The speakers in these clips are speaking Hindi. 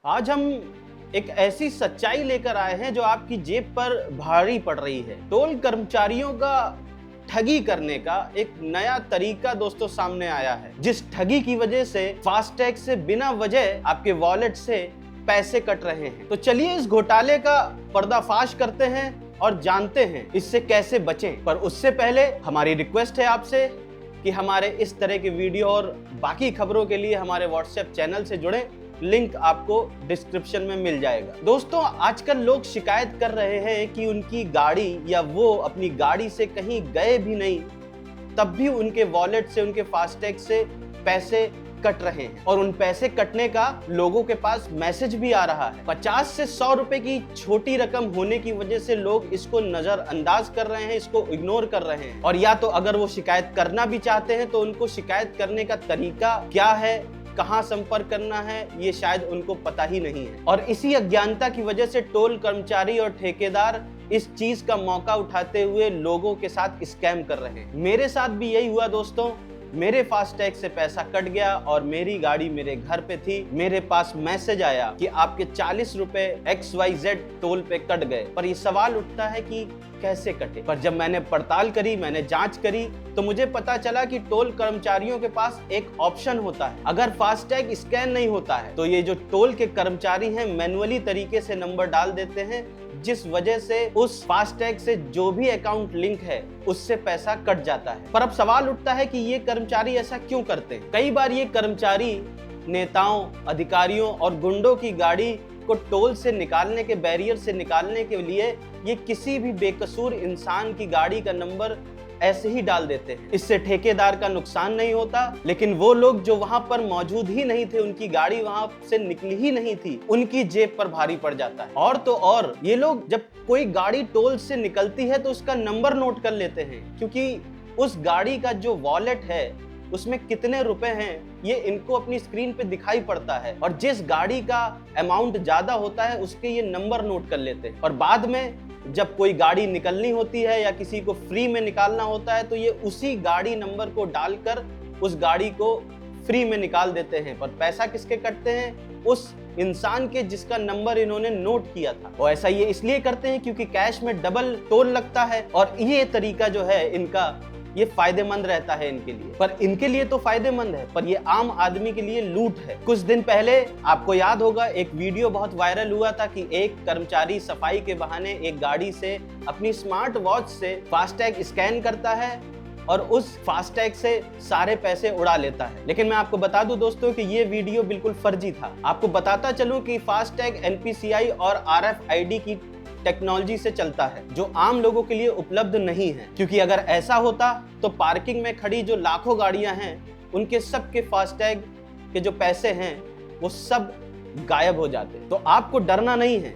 आज हम एक ऐसी सच्चाई लेकर आए हैं जो आपकी जेब पर भारी पड़ रही है। टोल कर्मचारियों का ठगी करने का एक नया तरीका दोस्तों सामने आया है, जिस ठगी की वजह से फास्टैग से बिना वजह आपके वॉलेट से पैसे कट रहे हैं। तो चलिए इस घोटाले का पर्दाफाश करते हैं और जानते हैं इससे कैसे बचें। पर उससे पहले हमारी रिक्वेस्ट है आपसे कि हमारे इस तरह के वीडियो और बाकी खबरों के लिए हमारे व्हाट्सएप चैनल से जुड़ें। लिंक आपको डिस्क्रिप्शन में मिल जाएगा। दोस्तों, आजकल लोग शिकायत कर रहे हैं कि उनकी गाड़ी या वो अपनी गाड़ी से कहीं गए भी नहीं, तब भी उनके वॉलेट से, उनके फास्टैग से पैसे कट रहे हैं और उन पैसे कटने का लोगों के पास मैसेज भी आ रहा है। 50 से 100 रुपए की छोटी रकम होने की वजह से लोग इसको नजरअंदाज कर रहे हैं, इसको इग्नोर कर रहे हैं। और या तो अगर वो शिकायत करना भी चाहते हैं तो उनको शिकायत करने का तरीका क्या है, कहां संपर्क करना है, ये शायद उनको पता ही नहीं है। और इसी अज्ञानता की वजह से टोल कर्मचारी और ठेकेदार इस चीज का मौका उठाते हुए लोगों के साथ स्कैम कर रहे हैं। मेरे साथ भी यही हुआ दोस्तों। मेरे फास्टैग से पैसा कट गया और मेरी गाड़ी मेरे घर पे थी। मेरे पास मैसेज आया कि आपके 40 रुपए XYZ टोल पे कट गए। पर ये सवाल उठता है कि कैसे कटे। पर जब मैंने पड़ताल करी, मैंने जांच करी, तो मुझे पता चला कि टोल कर्मचारियों के पास एक ऑप्शन होता है। अगर फास्टैग स्कैन नहीं होता है तो ये जो टोल के कर्मचारी हैं मैनुअली तरीके से नंबर डाल देते हैं, जिस वजह से उस फास्टैग से जो भी अकाउंट लिंक है उससे पैसा कट जाता है। पर अब सवाल उठता है कि ये कर्मचारी ऐसा क्यों करते हैं। कई बार ये कर्मचारी नेताओं, अधिकारियों और गुंडों की गाड़ी को टोल से निकालने के, बैरियर से निकालने के लिए ये किसी भी बेकसूर इंसान की गाड़ी का नंबर ऐसे ही डाल देते हैं। इससे ठेकेदार का नुकसान नहीं होता, लेकिन वो लोग जो वहां पर मौजूद ही नहीं थे, उनकी गाड़ी वहां से निकली ही नहीं थी, उनकी जेब पर भारी पड़ जाता है। और तो और ये लोग जब कोई गाड़ी टोल से निकलती है तो उसका नंबर नोट कर लेते हैं, क्योंकि उस गाड़ी का जो वॉलेट है उसमें कितने रुपए हैं ये इनको अपनी स्क्रीन पे दिखाई पड़ता है। और जिस गाड़ी का अमाउंट ज्यादा होता है उसके ये नंबर नोट कर लेते हैं। और बाद में जब कोई गाड़ी निकलनी होती है या किसी को फ्री में निकालना होता है तो ये उसी गाड़ी नंबर को डालकर उस गाड़ी को फ्री में निकाल देते हैं। पर पैसा किसके कटते हैं? उस इंसान के जिसका नंबर इन्होंने नोट किया था। और ऐसा ये इसलिए करते हैं क्योंकि कैश में डबल टोल लगता है और ये तरीका जो है इनका, ये फायदेमंद रहता है इनके लिए। पर इनके लिए तो फायदेमंद है, पर ये आम आदमी के लिए लूट है। कुछ दिन पहले आपको याद होगा एक वीडियो बहुत वायरल हुआ था कि एक कर्मचारी सफाई के बहाने एक गाड़ी से अपनी स्मार्ट वॉच से फास्टैग स्कैन करता है और उस फास्टैग से सारे पैसे उड़ा लेता है। लेकिन मैं आपको बता दूं दोस्तों कि ये वीडियो बिल्कुल फर्जी था। आपको बताता चलूं कि फास्टैग NPCI और RFID की टेक्नोलॉजी से चलता है, जो आम लोगों के लिए उपलब्ध नहीं है। क्योंकि अगर ऐसा होता तो पार्किंग में खड़ी जो लाखों गाड़ियां हैं उनके सबके फास्टैग के जो पैसे हैं वो सब गायब हो जाते। तो आपको डरना नहीं है,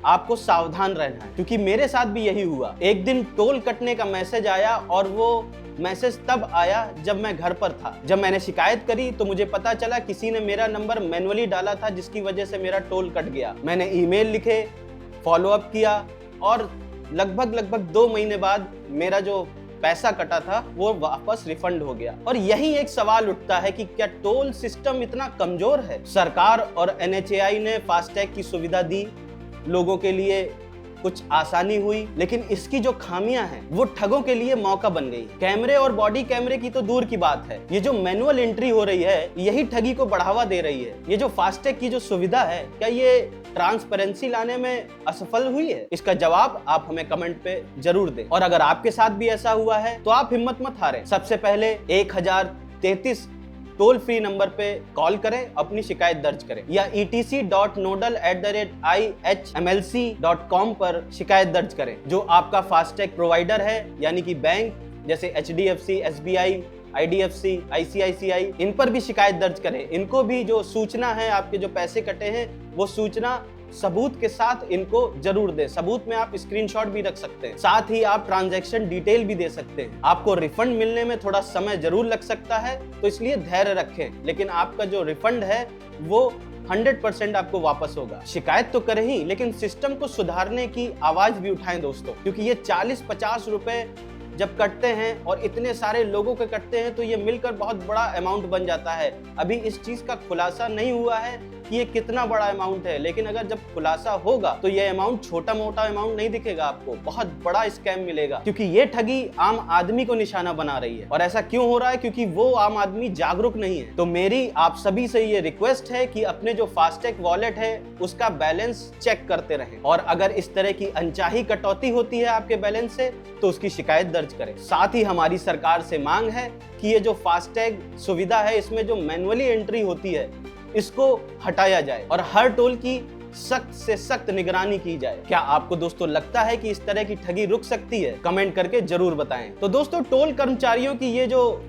आपको सावधान रहना है, क्योंकि मेरे साथ भी यही हुआ। एक दिन टोल कटने का मैसेज आया और वो मैसेज तब आया जब मैं घर पर था। जब मैंने शिकायत करी तो मुझे पता चला किसी ने मेरा नंबर मैनुअली डाला था, जिसकी वजह से मेरा टोल कट गया। मैंने ईमेल लिखे, फॉलो अप किया और लगभग 2 महीने बाद मेरा जो पैसा कटा था वो वापस रिफंड हो गया। और यही एक सवाल उठता है कि क्या टोल सिस्टम इतना कमजोर है? सरकार और NHAI ने फास्टैग की सुविधा दी, लोगों के लिए कुछ आसानी हुई, लेकिन इसकी जो खामियां हैं वो ठगों के लिए मौका बन गई। कैमरे और बॉडी कैमरे की तो दूर की बात है, ये जो मैनुअल एंट्री हो रही है यही ठगी को बढ़ावा दे रही है। ये जो फास्टैग की जो सुविधा है, क्या ये ट्रांसपेरेंसी लाने में असफल हुई है? इसका जवाब आप हमें कमेंट पे जरूर दें। और अगर आपके साथ भी ऐसा हुआ है तो आप हिम्मत मत हारें। सबसे पहले 1033 टोल फ्री नंबर पे कॉल करें, अपनी शिकायत दर्ज करें, या etc.nodal@ihmlc.com पर शिकायत दर्ज करें। जो आपका फास्टैग प्रोवाइडर है यानी कि बैंक जैसे HDFC, SBI, IDFC, ICICI, इन पर भी शिकायत दर्ज करें। इनको भी जो सूचना है, आपके जो पैसे कटे हैं वो सूचना सबूत के साथ इनको जरूर दें। सबूत में आप स्क्रीनशॉट भी रख सकते हैं, साथ ही आप ट्रांजैक्शन डिटेल भी दे सकते हैं। आपको रिफंड मिलने में थोड़ा समय जरूर लग सकता है, तो इसलिए धैर्य रखें, लेकिन आपका जो रिफंड है वो 100% आपको वापस होगा। शिकायत तो करें ही, लेकिन सिस्टम को सुधारने की आवाज भी उठाएं दोस्तों, क्योंकि ये 40-50 रुपए जब कटते हैं और इतने सारे लोगों के कटते हैं तो ये मिलकर बहुत बड़ा अमाउंट बन जाता है। अभी इस चीज का खुलासा नहीं हुआ है कि ये कितना बड़ा अमाउंट है, लेकिन अगर जब खुलासा होगा तो ये अमाउंट छोटा मोटा अमाउंट नहीं दिखेगा आपको, बहुत बड़ा स्कैम मिलेगा, क्योंकि ये ठगी आम आदमी को निशाना बना रही है। और ऐसा क्यों हो रहा है? क्योंकि वो आम आदमी जागरूक नहीं है। तो मेरी आप सभी से ये रिक्वेस्ट है कि अपने जो फास्टैग वॉलेट है उसका बैलेंस चेक करते रहें, और अगर इस तरह की अनचाही कटौती होती है आपके बैलेंस से तो उसकी शिकायत दर्ज करें। साथ ही हमारी सरकार से मांग है कि ये जो फास्टैग सुविधा है इसमें जो मैनुअली एंट्री होती है इसको हटाया जाए और हर टोल की सख्त से सख्त निगरानी की जाए। क्या आपको दोस्तों लगता है कि इस तरह की ठगी रुक सकती है? कमेंट करके जरूर बताएं। तो दोस्तों, टोल कर्मचारियों की ये जो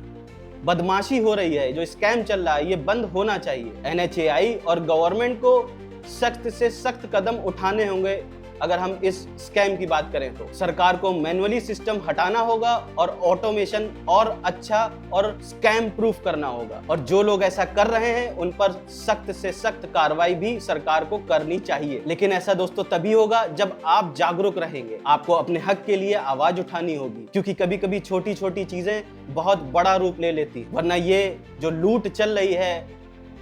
बदमाशी हो रही है, जो स्कैम चल रहा है, ये बंद होना चाहिए। NHAI और गवर्नमेंट को सख्त से सख्त कदम उठाने होंगे। अगर हम इस स्कैम की बात करें तो सरकार को मैनुअली सिस्टम हटाना होगा और ऑटोमेशन और अच्छा और स्कैम प्रूफ करना होगा, और जो लोग ऐसा कर रहे हैं उन पर सख्त से सख्त कार्रवाई भी सरकार को करनी चाहिए। लेकिन ऐसा दोस्तों तभी होगा जब आप जागरूक रहेंगे। आपको अपने हक के लिए आवाज उठानी होगी, क्योंकि कभी कभी छोटी छोटी चीजें बहुत बड़ा रूप ले लेती है। वरना ये जो लूट चल रही है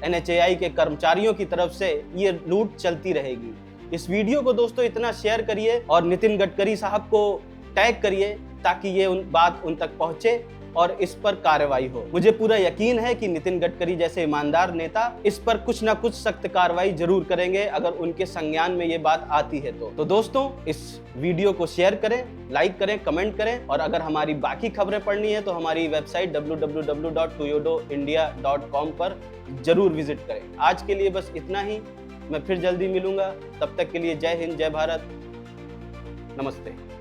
NHAI के कर्मचारियों की तरफ से, ये लूट चलती रहेगी। इस वीडियो को दोस्तों इतना शेयर करिए और नितिन गडकरी साहब को टैग करिए ताकि ये बात उन तक पहुंचे और इस पर कार्रवाई हो। मुझे पूरा यकीन है कि नितिन गडकरी जैसे ईमानदार नेता इस पर कुछ ना कुछ सख्त कार्रवाई जरूर करेंगे अगर उनके संज्ञान में ये बात आती है तो दोस्तों, इस वीडियो को शेयर करें, लाइक करें, कमेंट करें, और अगर हमारी बाकी खबरें पढ़नी है तो हमारी वेबसाइट www.toyodoindia.com पर जरूर विजिट करें। आज के लिए बस इतना ही। मैं फिर जल्दी मिलूंगा, तब तक के लिए जय हिंद, जय भारत, नमस्ते।